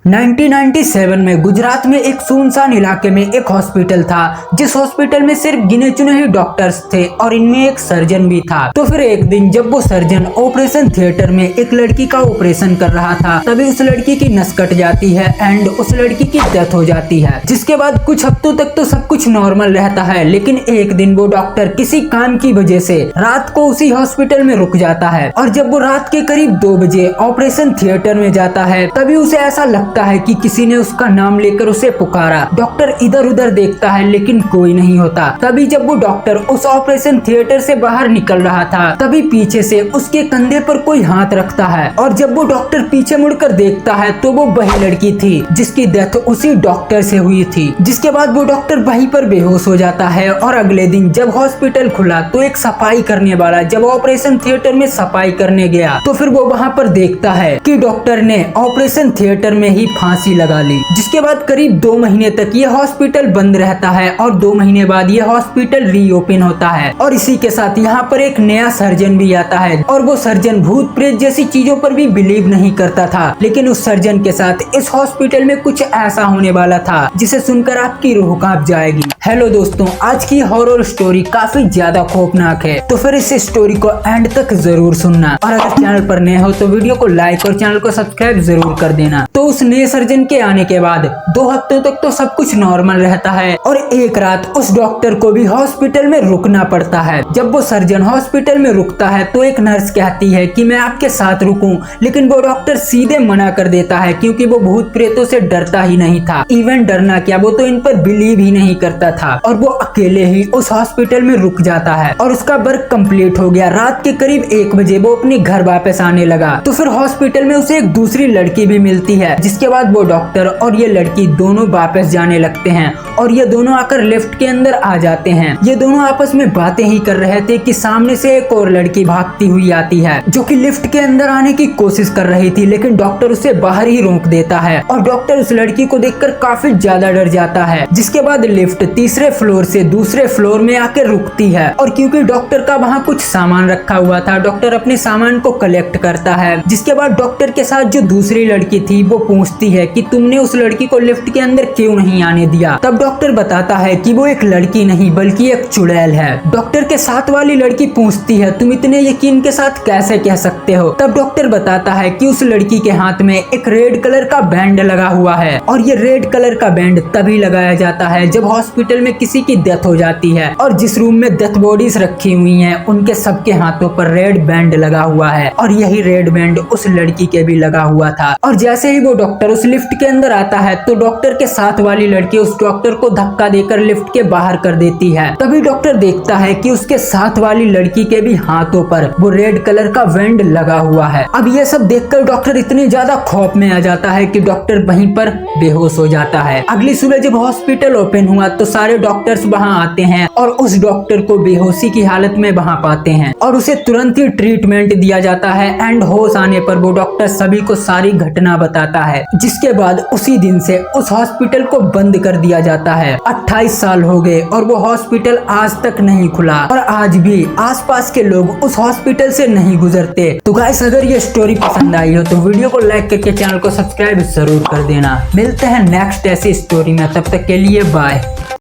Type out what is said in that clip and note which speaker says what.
Speaker 1: 1997 में गुजरात में एक सुनसान इलाके में एक हॉस्पिटल था, जिस हॉस्पिटल में सिर्फ गिने चुने ही डॉक्टर्स थे और इनमें एक सर्जन भी था। तो फिर एक दिन जब वो सर्जन ऑपरेशन थिएटर में एक लड़की का ऑपरेशन कर रहा था, तभी उस लड़की की नस कट जाती है एंड उस लड़की की डेथ हो जाती है। जिसके बाद कुछ हफ्तों तक तो सब कुछ नॉर्मल रहता है, लेकिन एक दिन वो डॉक्टर किसी काम की वजह से रात को उसी हॉस्पिटल में रुक जाता है और जब वो रात के करीब 2 बजे ऑपरेशन थिएटर में जाता है, तभी उसे ऐसा लगता है कि किसी ने उसका नाम लेकर उसे पुकारा। डॉक्टर इधर उधर देखता है लेकिन कोई नहीं होता। तभी जब वो डॉक्टर उस ऑपरेशन थिएटर से बाहर निकल रहा था, तभी पीछे से उसके कंधे पर कोई हाथ रखता है और जब वो डॉक्टर पीछे मुड़कर देखता है तो वो वही लड़की थी जिसकी डेथ उसी डॉक्टर से हुई थी। जिसके बाद वो डॉक्टर वहीं पर बेहोश हो जाता है और अगले दिन जब हॉस्पिटल खुला तो एक सफाई करने वाला जब ऑपरेशन थिएटर में सफाई करने गया तो फिर वो वहाँ पर देखता है कि डॉक्टर ने ऑपरेशन थिएटर में ही फांसी लगा ली। जिसके बाद करीब 2 महीने तक ये हॉस्पिटल बंद रहता है और 2 महीने बाद ये हॉस्पिटल रीओपन होता है और इसी के साथ यहाँ पर एक नया सर्जन भी आता है और वो सर्जन भूत प्रेत जैसी चीजों पर भी बिलीव नहीं करता था। लेकिन उस सर्जन के साथ इस हॉस्पिटल में कुछ ऐसा होने वाला था जिसे सुनकर आपकी रूह कांप जाएगी। हेलो दोस्तों, आज की हॉरर स्टोरी काफी ज्यादा खौफनाक है, तो फिर इस स्टोरी को एंड तक जरूर सुनना और अगर चैनल पर नए हो तो वीडियो को लाइक और चैनल को सब्सक्राइब जरूर कर देना। तो उस नए सर्जन के आने के बाद 2 हफ्तों तक तो सब कुछ नॉर्मल रहता है और एक रात उस डॉक्टर को भी हॉस्पिटल में रुकना पड़ता है। जब वो सर्जन हॉस्पिटल में रुकता है तो एक नर्स कहती है कि मैं आपके साथ रुकूं, लेकिन वो डॉक्टर सीधे मना कर देता है क्योंकि वो भूत प्रेतों से डरता ही नहीं था। इवन डरना क्या, वो तो इन पर बिलीव ही नहीं करता था और वो अकेले ही उस हॉस्पिटल में रुक जाता है और उसका वर्क कंप्लीट हो गया। रात के करीब 1 बजे वो अपने घर वापस आने लगा तो फिर हॉस्पिटल में उसे एक दूसरी लड़की भी मिलती है। जिसके बाद वो डॉक्टर और ये लड़की दोनों वापस जाने लगते हैं और ये दोनों आकर लिफ्ट के अंदर आ जाते हैं। ये दोनों आपस में बातें ही कर रहे थे कि सामने से एक और लड़की भागती हुई आती है जो कि लिफ्ट के अंदर आने की कोशिश कर रही थी, लेकिन डॉक्टर उसे बाहर ही रोक देता है और डॉक्टर उस लड़की को देखकर काफी ज्यादा डर जाता है। जिसके बाद लिफ्ट तीसरे फ्लोर से दूसरे फ्लोर में आकर रुकती है और क्योंकि डॉक्टर का वहाँ कुछ सामान रखा हुआ था, डॉक्टर अपने सामान को कलेक्ट करता है। जिसके बाद डॉक्टर के साथ जो दूसरी लड़की थी वो पूछती है कि तुमने उस लड़की को लिफ्ट के अंदर क्यों नहीं आने दिया। तब डॉक्टर बताता है कि वो एक लड़की नहीं बल्कि एक चुड़ैल है। डॉक्टर के साथ वाली लड़की पूछती है तुम इतने यकीन के साथ कैसे कह सकते हो। तब डॉक्टर बताता है कि उस लड़की के हाथ में एक रेड कलर का बैंड लगा हुआ है और ये रेड कलर का बैंड तभी लगाया जाता है जब हॉस्पिटल में किसी की डेथ हो जाती है और जिस रूम में डेथ बॉडीज रखी हुई हैं उनके सबके हाथों पर रेड बैंड लगा हुआ है और यही रेड बैंड उस लड़की के भी लगा हुआ था। और जैसे ही वो डॉक्टर उस लिफ्ट के अंदर आता है तो डॉक्टर के साथ वाली लड़की उस डॉक्टर को धक्का देकर लिफ्ट के बाहर कर देती है। तभी डॉक्टर देखता है कि उसके साथ वाली लड़की के भी हाथों पर वो रेड कलर का बैंड लगा हुआ है। अब ये सब देखकर डॉक्टर इतने ज्यादा खौफ में आ जाता है कि डॉक्टर वहीं पर बेहोश हो जाता है। अगली सुबह जब हॉस्पिटल ओपन हुआ तो सारे डॉक्टर्स वहां आते हैं और उस डॉक्टर को बेहोशी की हालत में वहां पाते हैं और उसे तुरंत ही ट्रीटमेंट दिया जाता है एंड होश आने पर वो डॉक्टर सभी को सारी घटना बताता है। जिसके बाद उसी दिन से उस हॉस्पिटल को बंद कर दिया जाता है। 28 साल हो गए और वो हॉस्पिटल आज तक नहीं खुला और आज भी आसपास के लोग उस हॉस्पिटल से नहीं गुजरते। तो गाइस, अगर ये स्टोरी पसंद आई हो तो वीडियो को लाइक करके चैनल को सब्सक्राइब जरूर कर देना। मिलते हैं नेक्स्ट ऐसी स्टोरी में, तब तक के लिए बाय।